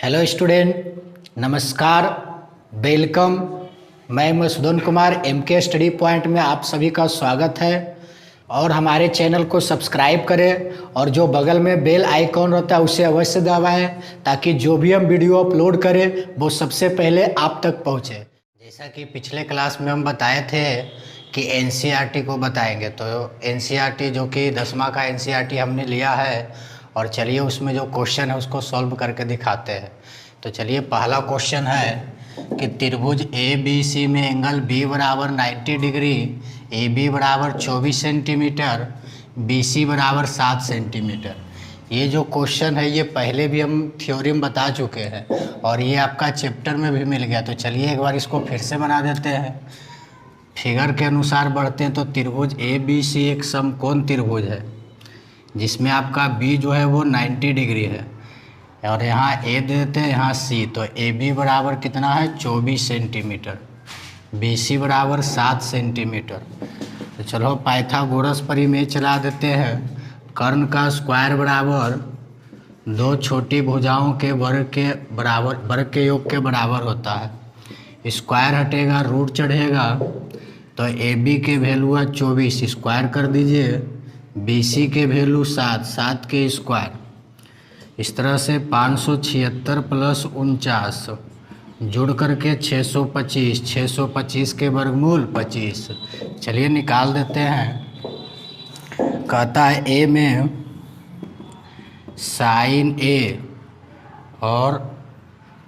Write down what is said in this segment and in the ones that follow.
Hello student, नमस्कार, welcome. मैं Madhusudan Kumar MK study point में आप सभी का स्वागत है। और हमारे चैनल को सब्सक्राइब करें और जो बगल में बेल आइकॉन रहता है उसे अवश्य दबाएं ताकि जो भी हम वीडियो अपलोड करें वो सबसे पहले आप तक पहुंचे। जैसा कि पिछले क्लास में हम बताए थे कि एनसीईआरटी को बताएंगे, तो एनसीईआरटी जो कि 10वां का एनसीईआरटी हमने लिया है और चलिए उसमें जो क्वेश्चन है उसको सॉल्व करके दिखाते हैं। तो चलिए पहला क्वेश्चन है कि त्रिभुज ए बी सी में एंगल बी बराबर 90 डिग्री, ए बी बराबर 24 सेंटीमीटर, बी सी बराबर 7 सेंटीमीटर। ये जो क्वेश्चन है ये पहले भी हम थ्योरम बता चुके हैं और ये आपका चैप्टर में भी मिल गया। तो चलिए एक बार इसको फिर से बना देते हैं। फिगर के अनुसार बढ़ते हैं। तो त्रिभुज ए बी सी एक समकोण त्रिभुज है जिसमें आपका बी जो है वो 90 डिग्री है और यहाँ ए दे देते हैं, यहाँ सी। तो ए बी बराबर कितना है 24 सेंटीमीटर, बी सी बराबर 7 सेंटीमीटर। तो चलो पाइथागोरस पर इमेज चला देते हैं। कर्ण का स्क्वायर बराबर दो छोटी भुजाओं के वर्ग के योग के बराबर होता है। स्क्वायर हटेगा, रूट चढ़ेगा, तो ए बी के वैल्यू है 24, स्क्वायर कर दीजिए। बी सी के वैल्यू 7 के स्क्वायर। इस तरह से 576 प्लस 49 जुड़ करके 625, 625 के वर्गमूल 25। चलिए निकाल देते हैं। कहता है ए में साइन ए और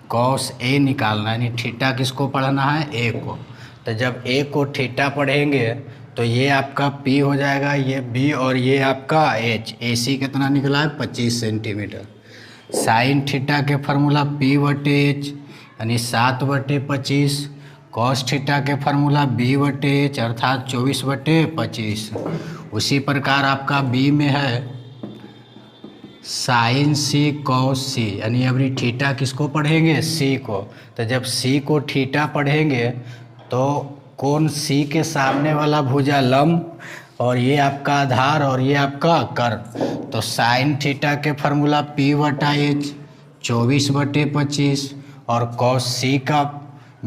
कॉस ए निकालना है, यानी थीटा किसको पढ़ना है, ए को। तो जब ए को थीटा पढ़ेंगे तो ये आपका P हो जाएगा, ये B और ये आपका H। AC कितना निकला है 25 सेंटीमीटर। साइन थीटा के फार्मूला P/H यानी 7/25। कॉस थीटा के फार्मूला B/H अर्थात 24/25। उसी प्रकार आपका B में है साइन C कॉस C, यानी अभी थीटा किसको पढ़ेंगे, C को। तो जब C को थीटा पढ़ेंगे तो कोण C के सामने वाला भुजा लंब और ये आपका आधार और ये आपका कर्ण। तो साइन थीटा के फार्मूला P/H 24/25 और कॉस C का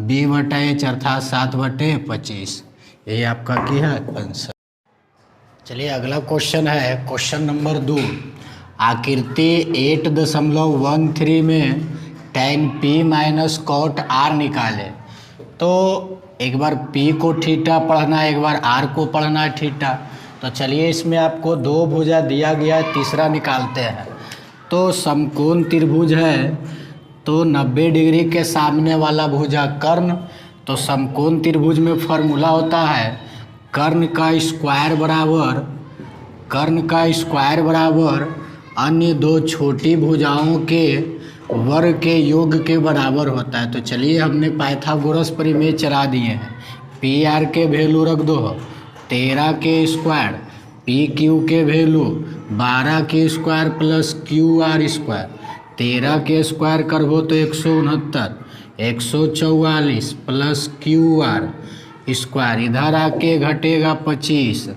B/H अर्थात 7/25। यही आपका क्या है आंसर। चलिए अगला क्वेश्चन है क्वेश्चन नंबर 2। आकृति 8.13 में tan P minus cot R निकाले। तो एक बार P को थीटा पढ़ना है, एक बार R को पढ़ना है थीटा। तो चलिए इसमें आपको दो भुजा दिया गया है, तीसरा निकालते हैं। तो समकोण त्रिभुज है तो 90 डिग्री के सामने वाला भुजा कर्ण। तो समकोण त्रिभुज में फॉर्मूला होता है कर्ण का स्क्वायर बराबर अन्य दो छोटी भुजाओं के वर्ग के योग के बराबर होता है। तो चलिए हमने पाइथागोरस पर इमेज चला दिए हैं। पी आर के वैल्यू रख दो 13 के स्क्वायर, पी क्यू के वैल्यू 12 के square plus Q R square. 13 के स्क्वायर करबो तो 169, 144 प्लस क्यू आर स्क्वायर, इधर आके घटेगा 25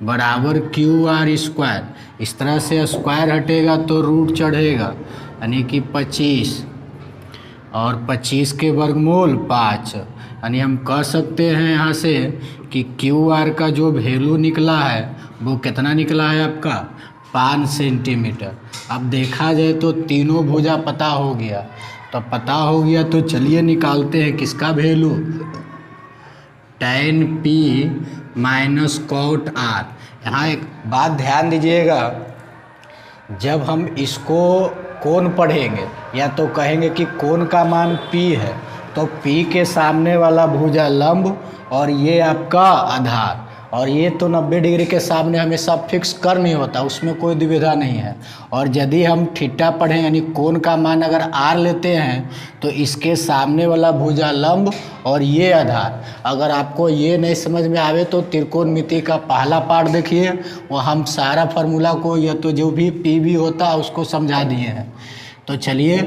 बराबर क्यू आर स्क्वायर। इस तरह से स्क्वायर हटेगा तो रूट चढ़ेगा, यानी कि 25 और 25 के वर्गमूल 5। यानी हम कह सकते हैं यहाँ से कि क्यू आर का जो वैल्यू निकला है वो कितना निकला है आपका 5 सेंटीमीटर। अब देखा जाए तो तीनों भुजा पता हो गया। तो चलिए निकालते हैं किसका value, tan P minus cot R। यहाँ एक बात ध्यान दीजिएगा, जब हम इसको कोण पढ़ेंगे या तो कहेंगे कि कोण का मान P है, तो P के सामने वाला भुजा लंब और ये आपका आधार, और ये तो 90 डिग्री के सामने हमेशा फिक्स कर नहीं होता, उसमें कोई दुविधा नहीं है। और यदि हम थीटा पढ़ें यानी कोण का मान अगर R लेते हैं तो इसके सामने वाला भुजा लंब और ये आधार। अगर आपको ये नहीं समझ में आवे तो त्रिकोणमिति का पहला पार्ट देखिए, वो हम सारा फार्मूला को या तो जो भी P भी होता है उसको समझा दिए हैं। तो चलिए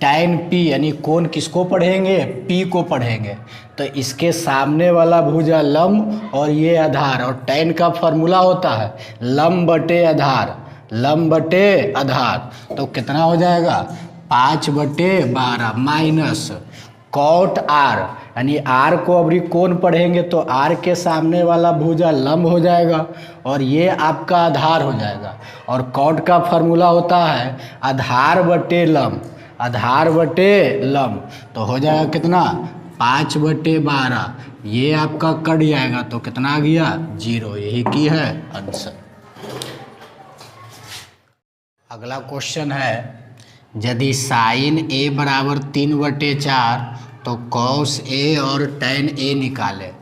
tan P यानी कोण किसको पढ़ेंगे, P को पढ़ेंगे। तो इसके सामने वाला भुजा लंब और ये आधार, और tan का फार्मूला होता है लंब बटे आधार। तो कितना हो जाएगा 5/12 माइनस कॉट आर, यानी आर को अभी कोण पढ़ेंगे तो आर के सामने वाला भुजा लंब हो जाएगा और ये आपका आधार हो जाएगा। और कॉट का फॉर्मूला होता है आधार बटे लंब, आधार बटे लंब, तो हो जाएगा कितना 5/12, ये आपका कट जाएगा तो कितना आ गया 0, यही की है आंसर। अगला क्वेश्चन है यदि साइन ए बराबर 3/4 तो कॉस ए और टैन ए निकाले।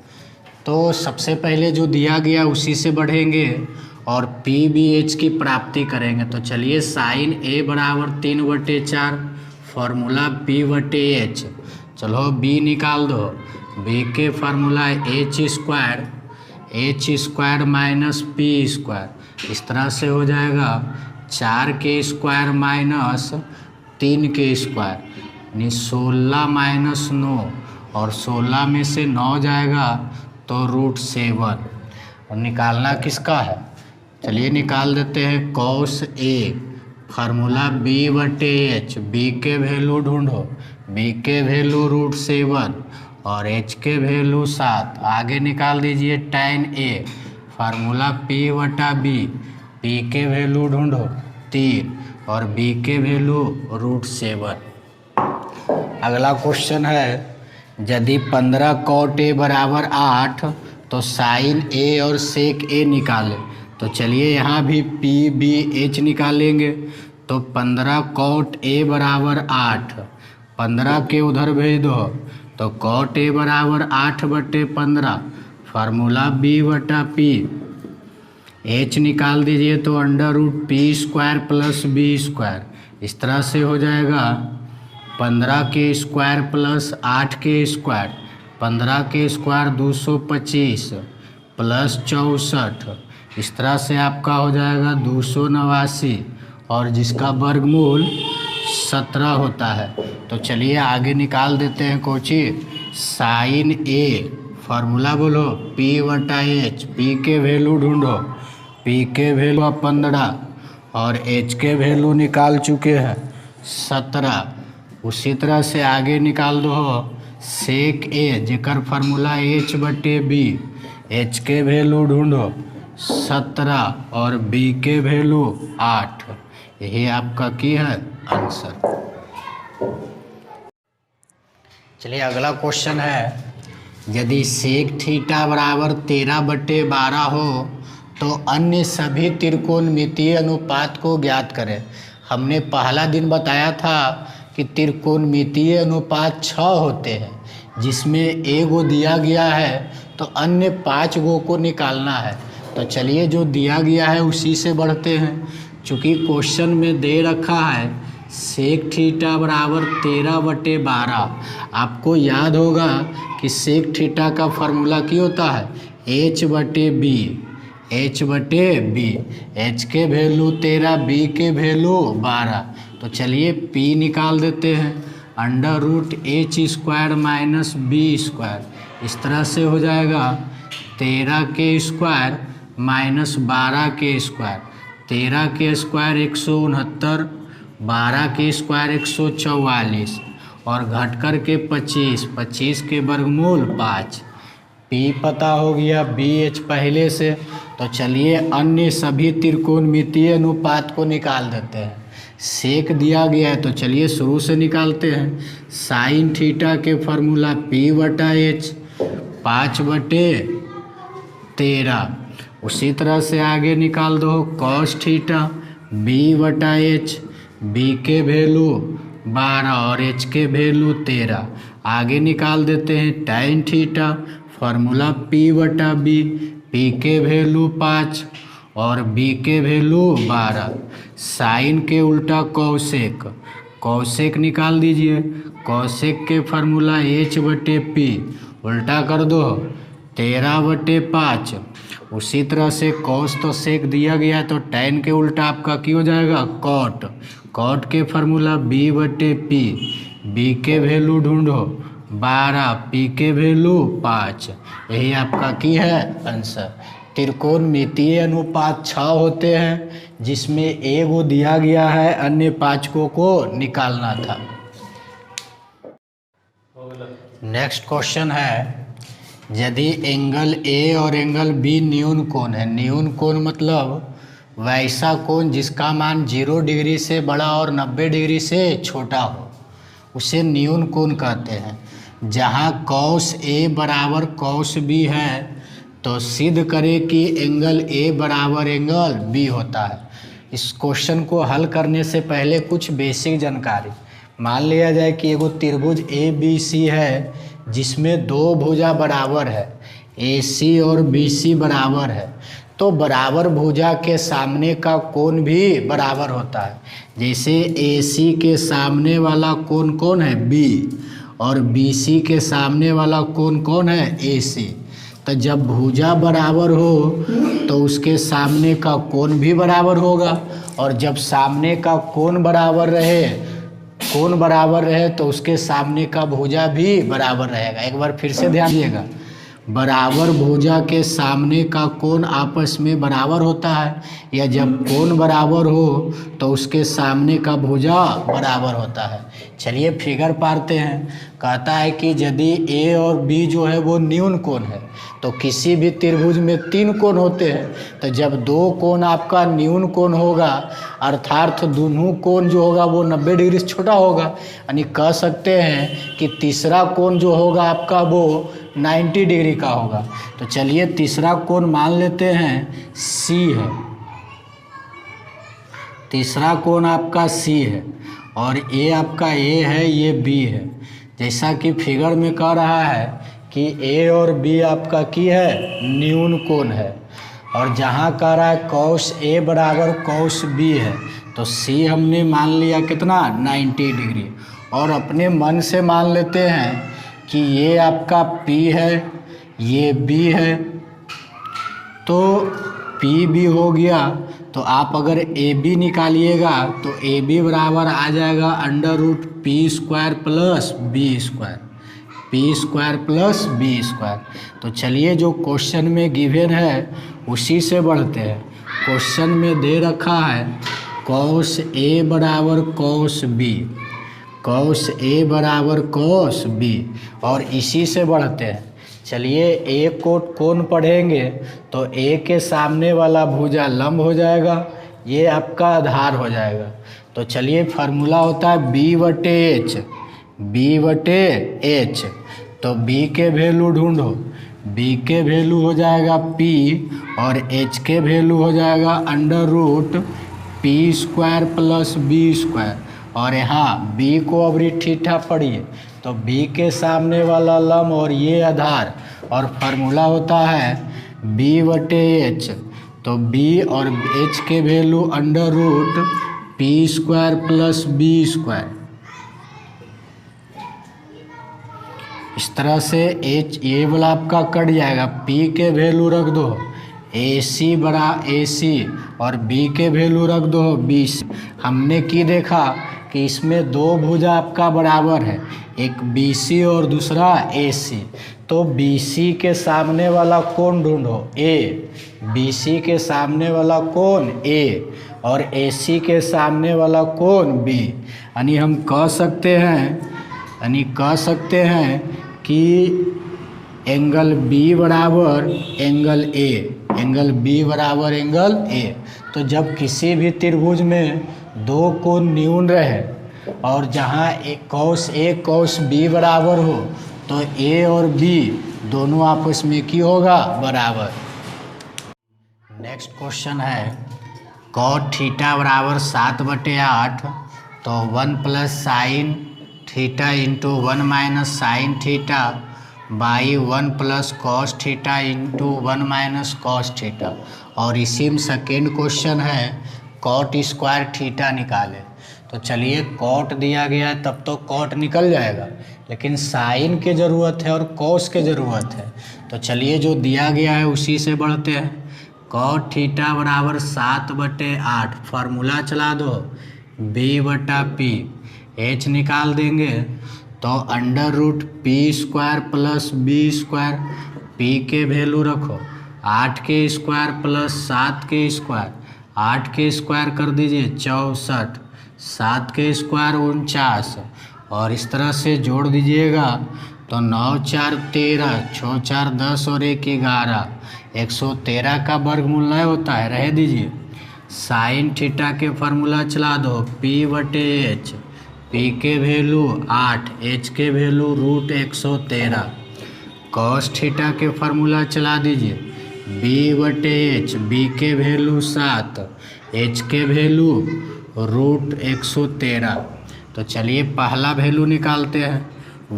तो सबसे पहले जो दिया गया उसी से बढ़ेंगे और पी बी एच की प्राप्ति करेंगे। तो चलिए साइन ए बराबर 3/4, फॉर्मूला P/H, चलो बी निकाल दो। बी के फार्मूला h² माइनस p², इस तरह से हो जाएगा 4k² माइनस 3k², यानी 16 माइनस 9, और 16 में से 9 जाएगा तो √7। और निकालना किसका है, चलिए निकाल देते हैं cos A, formula B/H, B के वैल्यू ढूंढो, बी के वैल्यू √7 और एच के वैल्यू 7। आगे निकाल दीजिए tan A, formula P/B, P के वैल्यू ढूंढो 3 और बी के वैल्यू √7। अगला क्वेश्चन है यदि 15 कॉट ए बराबर 8 तो साइन ए और सेक ए निकालें। तो चलिए यहाँ भी पी बी एच निकालेंगे। तो 15 कॉट ए बराबर 8, 15 के उधर भेज दो, तो कॉट ए बराबर 8/15, फार्मूला B/P, एच निकाल दीजिए तो √P² प्लस B², इस तरह से हो जाएगा 15k² plus 8k², 15k² 225 plus 64, इस तरह से आपका हो जाएगा 289, और जिसका वर्गमूल 17 होता है। तो चलिए आगे निकाल देते हैं कोची साइन ए, फार्मूला बोलो P/H, पी के वैल्यू ढूंढो, पी के वैल्यू 15 और एच के वैल्यू निकाल चुके हैं 17। उसी तरह से आगे निकाल दो सेक ए, जेकर फार्मूला H/B, एच के वैल्यू ढूंढो 17 और बी के वैल्यू 8, यही आपका की है आंसर। चलिए अगला क्वेश्चन है यदि सेक थीटा बराबर 13/12 हो तो अन्य सभी त्रिकोणमितीय अनुपात को ज्ञात करें। हमने पहला दिन बताया था कि त्रिकोणमितीय अनुपात 6 होते हैं, जिसमें एक गो दिया गया है तो अन्य 5 गो को निकालना है। तो चलिए जो दिया गया है उसी से बढ़ते हैं। चूँकि क्वेश्चन में दे रखा है सेक थीटा बराबर 13/12, आपको याद होगा कि सेक थीटा का फार्मूला क्या होता है H/B, H/B, H के वैल्यू 13, B के वैल्यू 12। तो चलिए P निकाल देते हैं √H² माइनस B², इस तरह से हो जाएगा 13k² minus 12k², 13k² 169, 12k² 144 और घट कर के 25, 25 के वर्गमूल 5। P पता हो गया, BH पहले से। तो चलिए अन्य सभी त्रिकोणमितीय अनुपात को निकाल देते हैं। सेक दिया गया है तो चलिए शुरू से निकालते हैं। साइन थीटा के फार्मूला P/H 5/13, उसी तरह से आगे निकाल दो कॉस थीटा B/H, B के वैल्यू 12 और H के वैल्यू 13। आगे निकाल देते हैं tan theta, formula P/B, P के वैल्यू 5 और B के वैल्यू 12। साइन के उल्टा कौसेक, कौसेक निकाल दीजिए। कौसेक के फार्मूला H/P, उल्टा कर दो 13/5। उसी तरह से कॉस तो सेक दिया गया है तो टैन के उल्टा आपका क्या हो जाएगा कॉट, कॉट के फार्मूला B/P, B के वैल्यू ढूंढो 12, P के वैल्यू 5, यही आपका की है आंसर। त्रिकोणमितीय अनुपात 6 होते हैं, जिसमें ए को दिया गया है, अन्य पाँचों को निकालना था। नेक्स्ट क्वेश्चन है, यदि एंगल ए और एंगल बी न्यून कोण है। न्यून कोण मतलब वैसा कोण जिसका मान 0 डिग्री से बड़ा और 90 डिग्री से छोटा हो, उसे न्यून कोण कहते हैं। जहाँ कॉस ए बराबर कॉस बी है तो सिद्ध करें कि एंगल ए बराबर एंगल बी होता है। इस क्वेश्चन को हल करने से पहले कुछ बेसिक जानकारी। मान लिया जाए कि एगो त्रिभुज ए बी सी है, जिसमें दो भुजा बराबर है, ए सी और बी सी बराबर है, तो बराबर भुजा के सामने का कोण भी बराबर होता है। जैसे ए सी के सामने वाला कोण कौन है, बी, और बी सी के सामने वाला कोण कौन है, ए सी। तो जब भुजा बराबर हो तो उसके सामने का कोण भी बराबर होगा, और जब सामने का कोण बराबर रहे तो उसके सामने का भुजा भी बराबर रहेगा। एक बार फिर से ध्यान दीजिएगा, बराबर भुजा के सामने का कोण आपस में बराबर होता है, या जब कोण बराबर हो तो उसके सामने का भुजा बराबर होता है। चलिए फिगर पाते हैं। कहता है कि यदि ए और बी जो है वो न्यून कोण है, तो किसी भी त्रिभुज में 3 कोण होते हैं, तो जब 2 कोण आपका न्यून कोण होगा, अर्थात दोनों कोण जो होगा वो 90 डिग्री से छोटा होगा, यानी कह सकते हैं कि तीसरा कोण जो होगा आपका वो 90 डिग्री का होगा। तो चलिए तीसरा कोण मान लेते हैं सी है, तीसरा कोण आपका सी है, और ये आपका ए है, ये बी है। जैसा कि फिगर में कह रहा है कि ए और बी आपका की है, न्यून कोण है, और जहाँ कह रहा है कॉस ए बराबर कॉस बी है, तो सी हमने मान लिया कितना, 90 डिग्री। और अपने मन से मान लेते हैं कि ये आपका P है, ये B है, तो P भी हो गया। तो आप अगर AB निकालिएगा तो AB बराबर आ जाएगा √P² plus B², P² plus B²। तो चलिए जो क्वेश्चन में गिवन है उसी से बढ़ते हैं। क्वेश्चन में दे रखा है कॉस A बराबर कॉस B, कॉस A बराबर कॉस B, और इसी से बढ़ते हैं। चलिए ए को कोण पढ़ेंगे तो ए के सामने वाला भुजा लंब हो जाएगा, ये आपका आधार हो जाएगा। तो चलिए फार्मूला होता है B/H, B/H। तो B के वैल्यू ढूंढो, B के वैल्यू हो जाएगा P, और H के वैल्यू हो जाएगा √P² प्लस B²। और यहाँ B को अभी ठीठा पढ़िए, तो B के सामने वाला लंब और ये आधार, और फार्मूला होता है B/H। तो B और H के वैल्यू √P² प्लस B²। इस तरह से H ये वाला आपका कट जाएगा, P के वैल्यू रख दो AC बड़ा AC, और B के वैल्यू रख दो BC। हमने की देखा कि इसमें दो भुजा आपका बराबर है, एक BC और दूसरा AC। तो BC के सामने वाला कोण ढूंढो A, BC के सामने वाला कोण A, और AC के सामने वाला कोण B। यानी हम कह सकते हैं कि एंगल B बराबर एंगल A, एंगल B बराबर एंगल A। तो जब किसी भी त्रिभुज में दो कोण न्यून रहे और जहाँ कॉस A कॉस B बराबर हो, तो A और B दोनों आपस में की होगा, बराबर। नेक्स्ट क्वेश्चन है cot थीटा बराबर 7/8, तो 1 plus sine theta into 1 minus sine theta by 1 plus cos theta into 1 minus cos theta. और इसी में सेकेंड क्वेश्चन है cot² थीटा निकाले। तो चलिए कॉट दिया गया है तब तो कॉट निकल जाएगा, लेकिन साइन की ज़रूरत है और कॉस की ज़रूरत है। तो चलिए जो दिया गया है उसी से बढ़ते हैं। cot थीटा बराबर 7/8, फार्मूला चला दो B/P, H निकाल देंगे तो √P² प्लस B², P के वैल्यू रखो 8 के स्क्वायर प्लस 7 के स्क्वायर, 8 के स्क्वायर कर दीजिए 64, 7 के स्क्वायर 49, और इस तरह से जोड़ दीजिएगा तो 9 4 13, 6 4 10 और 1 11, 113 का वर्गमूल नहीं होता है, रह दीजिए। साइन थीटा के फार्मूला चला दो, P/H, P के वैल्यू 8, H के वैल्यू √113। कॉस थीटा के फार्मूला चला दीजिए, B/H, B के वैल्यू 7, H के वैल्यू √113। तो चलिए पहला वैल्यू निकालते हैं,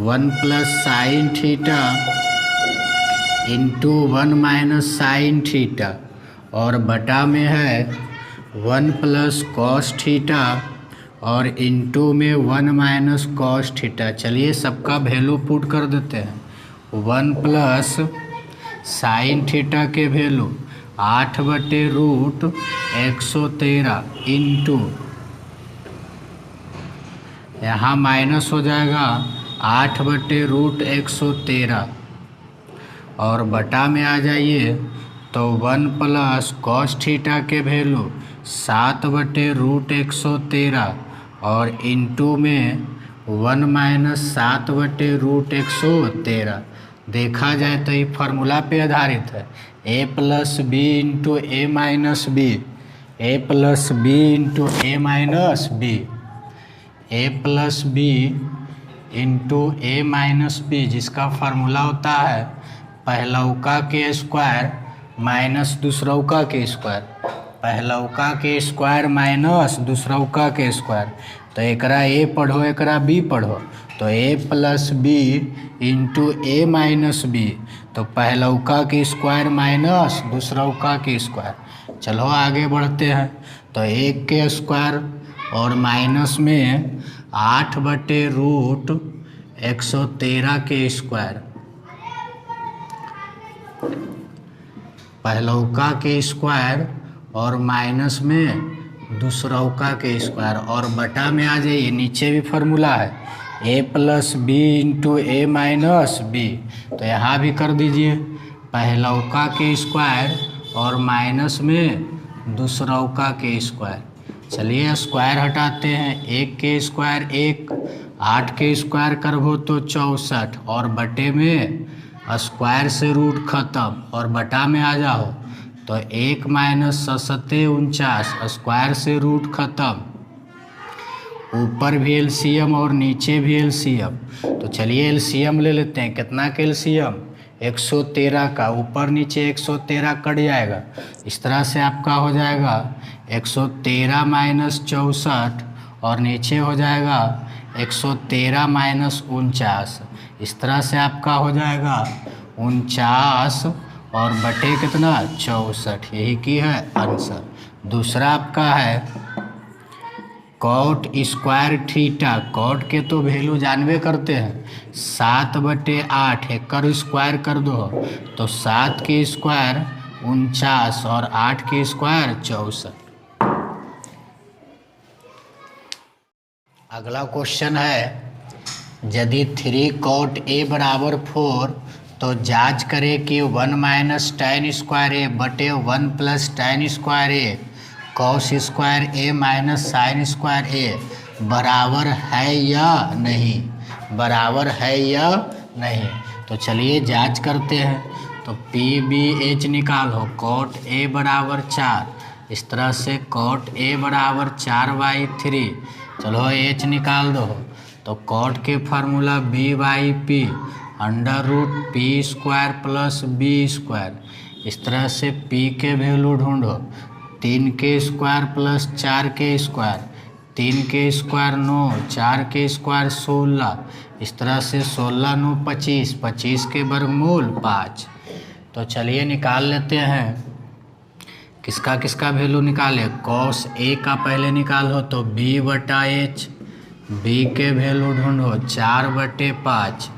1 + sine theta into 1 - sine theta, और बटा में है 1 + कॉस थीटा और इंटू में 1 - कॉस थीटा। चलिए सबका वैल्यू पुट कर देते हैं। 1 + साइन थीटा के वैल्यू 8/√113 इंटू, यहाँ माइनस हो जाएगा 8/√113, और बटा में आ जाइए तो 1 + कॉस थीटा के वैल्यू 7/√113 और इंटू में 1 - 7/√113। देखा जाए तो ये फार्मूला पे आधारित है, A + B into A - B, A + B into A - B, A + B into A - B, जिसका फार्मूला होता है पहलौका के स्क्वायर माइनस दूसरौका के स्क्वायर, पहलौका के स्क्वायर माइनस दूसरौका के स्क्वायर। तो एकरा A पढ़ो, एकरा B पढ़ो, तो A + B into A - B, तो पहलौका के स्क्वायर माइनस दूसरौका के स्क्वायर। चलो आगे बढ़ते हैं, तो 1 के स्क्वायर और माइनस में 8/√113 के स्क्वायर, पहलौका के स्क्वायर और माइनस में दूसरौका के स्क्वायर, और बटा में आ जाइए, नीचे भी फार्मूला है A + B into A - B, तो यहाँ भी कर दीजिए पहलौका के स्क्वायर और माइनस में दूसरौका के स्क्वायर। चलिए स्क्वायर हटाते हैं, 1 के स्क्वायर 1, 8 के स्क्वायर करबो तो 64, और बटे में स्क्वायर से रूट खत्म, और बटा में आ जाओ तो 1 - 7 49, स्क्वायर से रूट खत्म, ऊपर भी एलसीएम और नीचे भी एलसीएम। तो चलिए एलसीएम ले लेते हैं, कितना का एलसीएम, 113 का, ऊपर नीचे 113 कट जाएगा, इस तरह से आपका हो जाएगा 113 - 64, और नीचे हो जाएगा 113 - 49, इस तरह से आपका हो जाएगा 49 और बटे कितना 64, यही की है आंसर। दूसरा आपका है कॉट स्क्वायर थीटा, कॉट के तो वैल्यू जानबे करते हैं, 7/8, एकर स्क्वायर कर दो तो 7 के स्क्वायर 49 और 8 के स्क्वायर 64। अगला क्वेश्चन है, यदि 3 cot A = 4 तो जांच करें कि 1 - tan स्क्वायर A बटे 1 + tan square A cos square A - sin square A बराबर है या नहीं, बराबर है या नहीं। तो चलिए जांच करते हैं, तो PBH निकालो, cot A = 4, इस तरह से cot A = 4/3, चलो H निकाल दो, तो cot के फार्मूला B/P √P² + B², इस तरह से P के वैल्यू ढूंढो, 3 के स्क्वायर प्लस 4 के स्क्वायर, 3 के स्क्वायर 9, 4 के स्क्वायर 16, इस तरह से 16 9 25, 25 के वर्गमूल 5। तो चलिए निकाल लेते हैं, किसका किसका वैल्यू निकाले, cos A का पहले निकालो तो B/H, B के वैल्यू ढूंढो 4/5,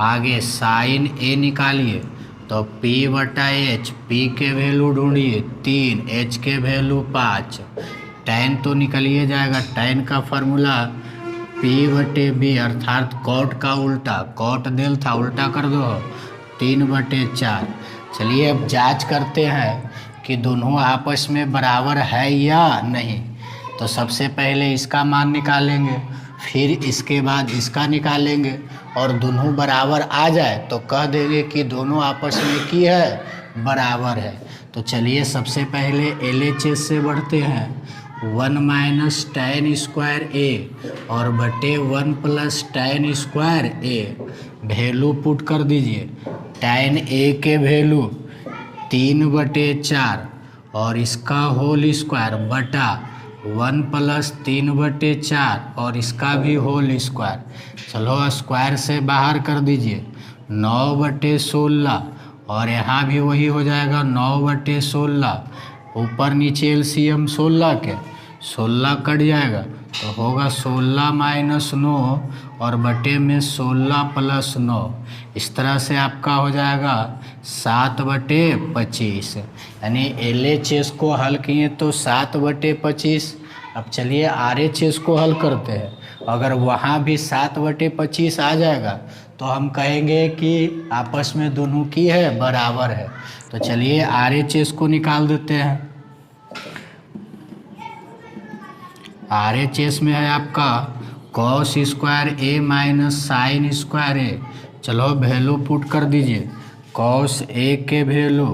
आगे साइन A निकालिए तो P/H, P के वैल्यू ढूंढिए 3, H के वैल्यू 5, tan तो निकलिए जाएगा, tan का फार्मूला P/B अर्थात cot का उल्टा, cot डेल था उल्टा कर दो 3/4, चलिए अब जांच करते हैं कि दोनों आपस में बराबर है या नहीं। तो सबसे पहले इसका मान निकालेंगे, फिर इसके बाद इसका निकालेंगे, और दोनों बराबर आ जाए तो कह देंगे कि दोनों आपस में की है, बराबर है। तो चलिए सबसे पहले LHS से बढ़ते हैं। 1 माइनस tan स्क्वायर ए और बटे 1 प्लस tan स्क्वायर ए, वैल्यू पुट कर दीजिए। tan ए के वैल्यू 3/4 और इसका होल स्क्वायर बटा 1 प्लस 3/4 और इसका भी होल स्क्वायर। चलो स्क्वायर से बाहर कर दीजिए। 9/16 और यहाँ भी वही हो जाएगा 9/16। ऊपर नीचे LCM 16 के 16 कट जाएगा तो होगा 16 माइनस 9 और बटे में 16 प्लस 9। इस तरह से आपका हो जाएगा 7/25। यानी LHS को हल किए तो 7/25। अब चलिए RHS को हल करते हैं। अगर वहाँ भी 7/25 आ जाएगा तो हम कहेंगे कि आपस में दोनों की है, बराबर है। तो चलिए RHS को निकाल देते हैं। RHS में है आपका cos स्क्वायर ए माइनस साइन स्क्वायर ए। चलो वैल्यू पुट कर दीजिए। cos ए के वैल्यू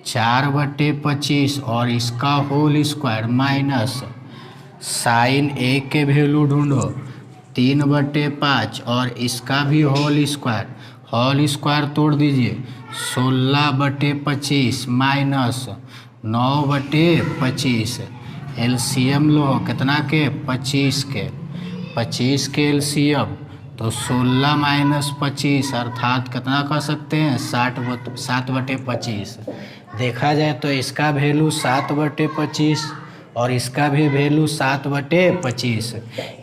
4/25 और इसका होल स्क्वायर माइनस साइन ए के वैल्यू ढूंढो 3/5 और इसका भी होल स्क्वायर तोड़ दीजिए। 16/25 माइनस 9/25। LCM लो कितना के 25 के 25 के LCM तो 16 माइनस 25 अर्थात कितना कर सकते हैं 7/25। देखा जाए तो इसका वैल्यू 7/25 और इसका भी वैल्यू 7/25।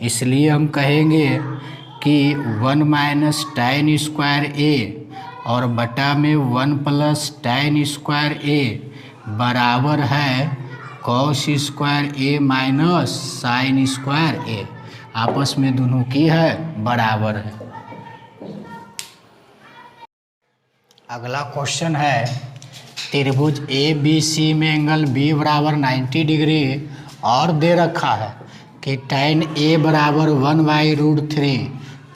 इसलिए हम कहेंगे कि 1 माइनस tan स्क्वायर ए और बटा में 1 प्लस tan स्क्वायर ए बराबर है cos स्क्वायर ए माइनस साइन स्क्वायर ए। आपस में दोनों की है, बराबर है। अगला क्वेश्चन है त्रिभुज ABC में एंगल B बराबर 90 डिग्री और दे रखा है कि tan A बराबर 1/√3।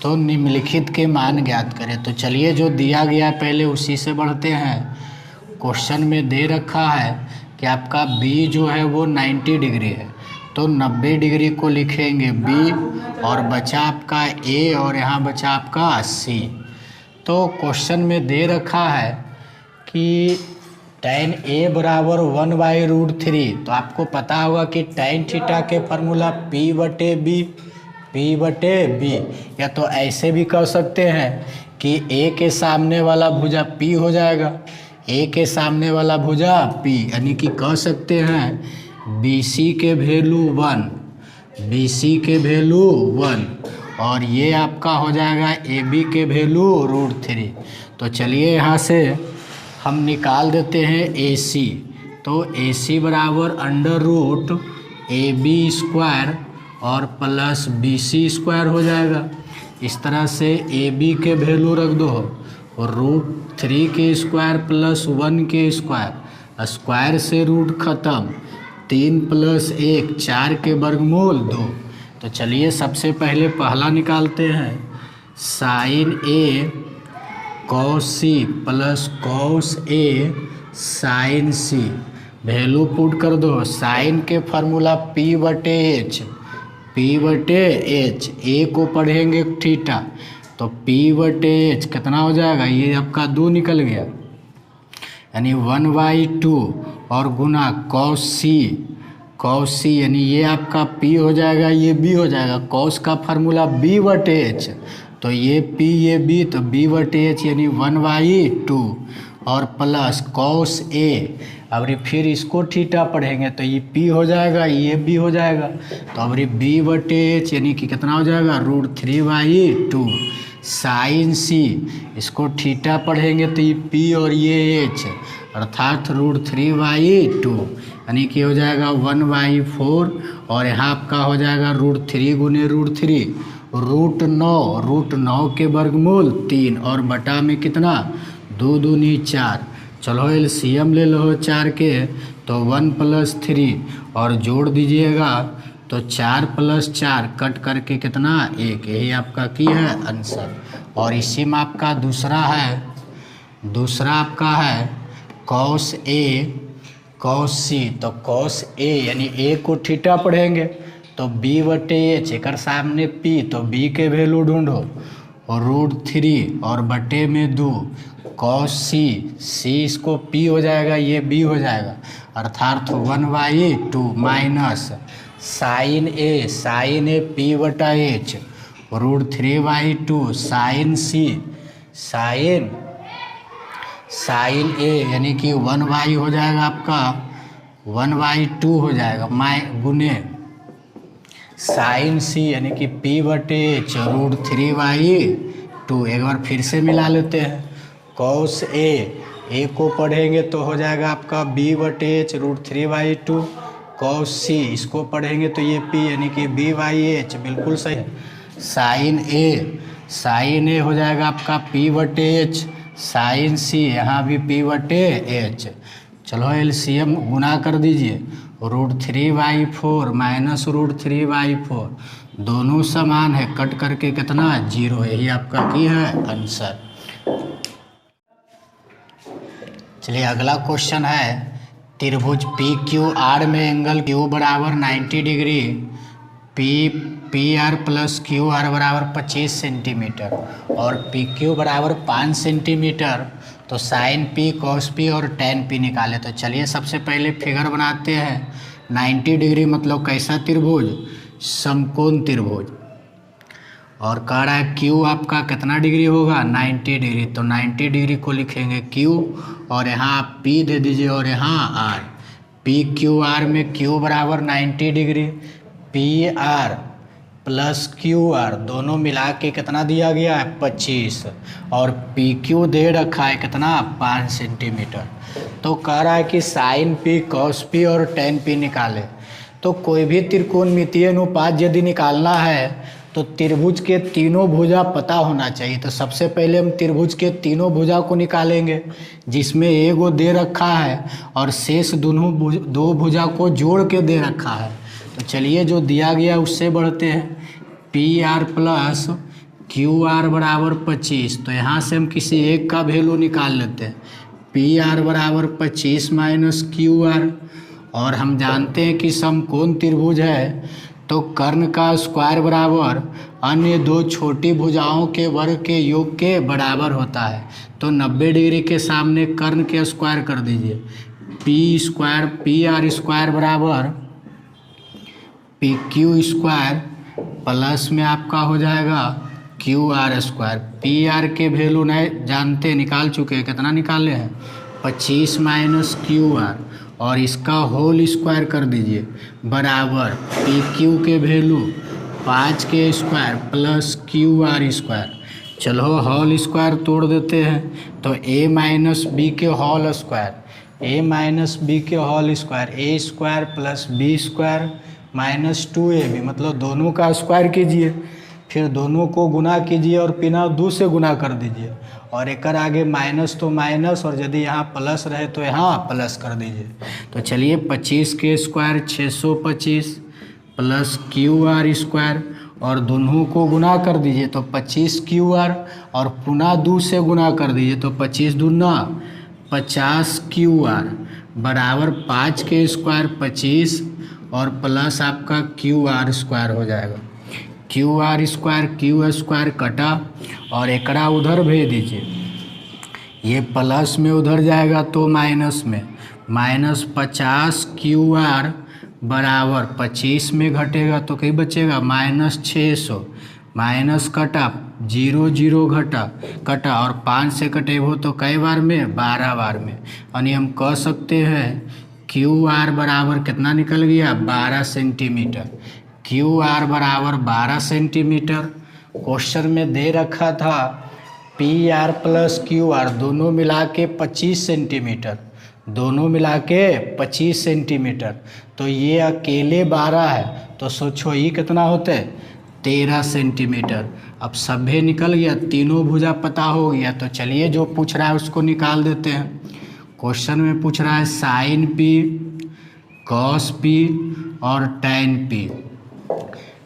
तो निम्नलिखित के मान ज्ञात करें। तो चलिए जो दिया गया पहले उसी से बढ़ते हैं। क्वेश्चन में दे रखा है कि आपका B जो है वो 90 डिग्री है तो 90 डिग्री को लिखेंगे B और बचा आपका A और यहाँ बचा आपका C। तो क्वेश्चन में दे रखा है कि tan A बराबर 1/√3। तो आपको पता होगा कि tan थीटा के फार्मूला P/B या तो ऐसे भी कह सकते हैं कि A के सामने वाला भुजा P हो जाएगा, A के सामने वाला भुजा P, यानी कि कह सकते हैं BC के वैल्यू 1 और ये आपका हो जाएगा AB के वैल्यू √3। तो चलिए यहाँ से हम निकाल देते हैं AC। तो AC बराबर √AB स्क्वायर और प्लस BC स्क्वायर हो जाएगा। इस तरह से AB के वैल्यू रख दो √3 के स्क्वायर प्लस 1 के स्क्वायर, स्क्वायर से रूट खत्म, 3 + 1 4 के वर्गमूल 2। तो चलिए सबसे पहले पहला निकालते हैं। Sine A cos C plus cos A sine C। Value put कर दो। साइन के फार्मूला P/H, A को पढ़ेंगे थीटा तो P/H कितना हो जाएगा, ये आपका 2 निकल गया, यानी 1/2 और गुना cos C यानी ये आपका P हो जाएगा, ये B हो जाएगा। cos का फार्मूला B/H तो ये P ये B तो B/H यानी 1/2 और प्लस cos A। अब फिर इसको थीटा पढ़ेंगे तो ये P हो जाएगा, ये B हो जाएगा। तो अब B/H यानी कि कितना हो जाएगा √3/2 साइन C। इसको थीटा पढ़ेंगे तो ये P और ये H अर्थात √3/2 यानी कि हो जाएगा 1/4 और यहाँ आपका हो जाएगा √3 गुने √3 √9 के वर्गमूल 3 और बटा में कितना 2 दूनी 4 चलो एलसीएम ले लो 4 के, तो 1 + 3 और जोड़ दीजिएगा तो 4 + 4 कट करके कितना 1, यही आपका की है आंसर। और इसी में आपका दूसरा आपका है cos A cos C, तो cos A यानी A को थीटा पढ़ेंगे तो B/H, एक सामने P, तो B के वैल्यू ढूंढो और √3 और बटे में 2 cos C इसको P हो जाएगा, ये B हो जाएगा, अर्थात 1/2 minus sin A P/H √3/2 sin A यानी कि 1/, हो जाएगा आपका 1/2 हो जाएगा गुने sin C यानी कि P/H √3/2। एक बार फिर से मिला लेते हैं, cos A को पढ़ेंगे तो हो जाएगा आपका B/H √3/2, cos C इसको पढ़ेंगे तो ये P यानी कि B/H, बिल्कुल सही है। sin A हो जाएगा आपका P/H, sin C यहाँ भी P/H। चलो एलसीएम गुना कर दीजिए, √3/4 माइनस √3/4 दोनों समान है, कट करके कितना 0, यही आपका की है आंसर। चलिए अगला क्वेश्चन है, त्रिभुज PQR में एंगल Q बराबर 90 डिग्री, PR + QR बराबर 25 सेंटीमीटर और PQ बराबर 5 सेंटीमीटर, तो sin P cos P और tan P निकाले। तो चलिए सबसे पहले फिगर बनाते हैं। 90 डिग्री मतलब कैसा त्रिभुज, समकोण त्रिभुज, और कह रहा है Q आपका कितना डिग्री होगा 90 डिग्री, तो 90 डिग्री को लिखेंगे Q और यहाँ आप P दे दीजिए और यहाँ R। PQR में Q बराबर 90 डिग्री, PR + QR दोनों मिला के कितना दिया गया है 25, और PQ दे रखा है कितना 5 सेंटीमीटर। तो कह रहा है कि sin P cos P और tan P निकाले। तो कोई भी त्रिकोणमितीय अनुपात यदि निकालना है तो त्रिभुज के तीनों भुजा पता होना चाहिए। तो सबसे पहले हम त्रिभुज के तीनों भुजा को निकालेंगे, जिसमें एगो दे रखा है और शेष दो भुजा को जोड़ के दे रखा है। तो चलिए जो दिया गया उससे बढ़ते हैं, PR + QR बराबर 25, तो यहाँ से हम किसी एक का वैल्यू निकाल लेते हैं, PR बराबर 25 माइनस QR, और हम जानते हैं कि समकोण त्रिभुज है तो कर्ण का स्क्वायर बराबर अन्य दो छोटी भुजाओं के वर्ग के योग के बराबर होता है। तो 90 डिग्री के सामने कर्ण के स्क्वायर कर दीजिए, PR² बराबर PQ² प्लस में आपका हो जाएगा QR²। PR के वैल्यू नहीं जानते, निकाल चुके हैं, कितना निकाले हैं 25 माइनस QR, और इसका होल स्क्वायर कर दीजिए बराबर PQ के वैल्यू 5² प्लस QR²। चलो होल स्क्वायर तोड़ देते हैं, तो A - B के whole square, A² plus B² minus 2AB, मतलब दोनों का स्क्वायर कीजिए, फिर दोनों को गुना कीजिए और बिना 2 से गुना कर दीजिए, और एक आगे माइनस तो माइनस, और यदि यहाँ प्लस रहे तो यहाँ प्लस कर दीजिए। तो चलिए 25 के स्क्वायर 625 प्लस QR² और दोनों को गुना कर दीजिए, तो 25 QR और पुनः 2 से गुना कर दीजिए, तो 25 दूना 50 QR बराबर 5 के स्क्वायर 25 और प्लस आपका QR² हो जाएगा। QR² कटा और एकड़ा उधर भेज दीजिए, ये प्लस में उधर जाएगा तो माइनस में, माइनस 50 QR बराबर 25 में घटेगा तो कहीं बचेगा -600, माइनस कटा 0 0 कटा और 5 से कटे हो तो कई बार में 12 बार में, यानी हम कह सकते हैं QR बराबर कितना निकल गया 12 सेंटीमीटर। QR बराबर 12 सेंटीमीटर। क्वेश्चन में दे रखा था PR + QR दोनों मिला के 25 सेंटीमीटर, दोनों मिला के 25 सेंटीमीटर, तो ये अकेले 12 है, तो सोचो ये कितना होते 13 सेंटीमीटर। अब सभे निकल गया, तीनों भुजा पता हो गया, तो चलिए जो पूछ रहा है उसको निकाल देते हैं। क्वेश्चन में पूछ रहा है साइन पी, कॉस पी और टैन पी,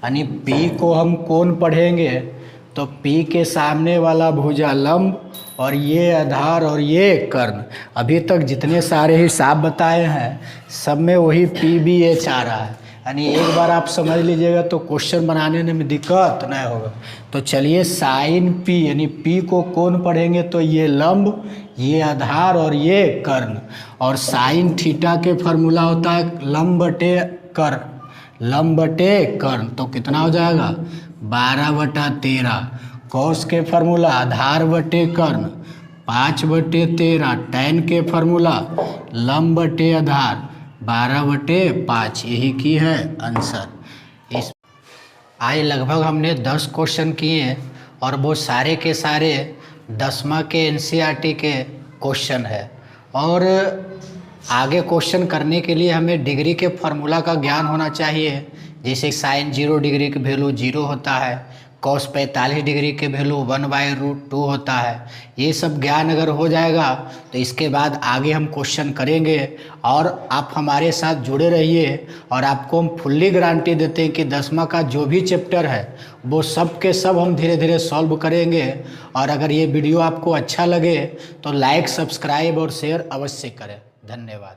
यानी पी को हम कोण पढ़ेंगे तो पी के सामने वाला भुजा लंब और ये आधार और ये कर्ण। अभी तक जितने सारे हिसाब बताए हैं सब में वही पी बी एच आ रहा है, यानी एक बार आप समझ लीजिएगा तो क्वेश्चन बनाने में दिक्कत नहीं होगा। तो चलिए साइन पी यानी पी को कोण पढ़ेंगे तो ये लंब, ये आधार और ये कर्ण। और साइन थीटा के फार्मूला होता है लंब बटे कर्ण, लंब बटे कर्ण, तो कितना हो जाएगा 12/13। कॉस के फार्मूला आधार बटे कर्ण 5/13। टैन के फार्मूला लंब बटे आधार 12/5। यही की है आंसर। इस आज लगभग हमने 10 क्वेश्चन किए और वो सारे के सारे 10वां के एनसीईआरटी के क्वेश्चन है। और आगे क्वेश्चन करने के लिए हमें डिग्री के फार्मूला का ज्ञान होना चाहिए, जैसे साइन 0 डिग्री के वैल्यू 0 होता है, कॉस 45 डिग्री के वैल्यू 1/√2 होता है। ये सब ज्ञान अगर हो जाएगा तो इसके बाद आगे हम क्वेश्चन करेंगे। और आप हमारे साथ जुड़े रहिए और आपको हम फुल्ली गारंटी देते हैं कि 10वां का जो भी चैप्टर है वो सब के सब हम धीरे धीरे सॉल्व करेंगे। और अगर ये वीडियो आपको अच्छा लगे तो लाइक, सब्सक्राइब और शेयर अवश्य करें। धन्यवाद।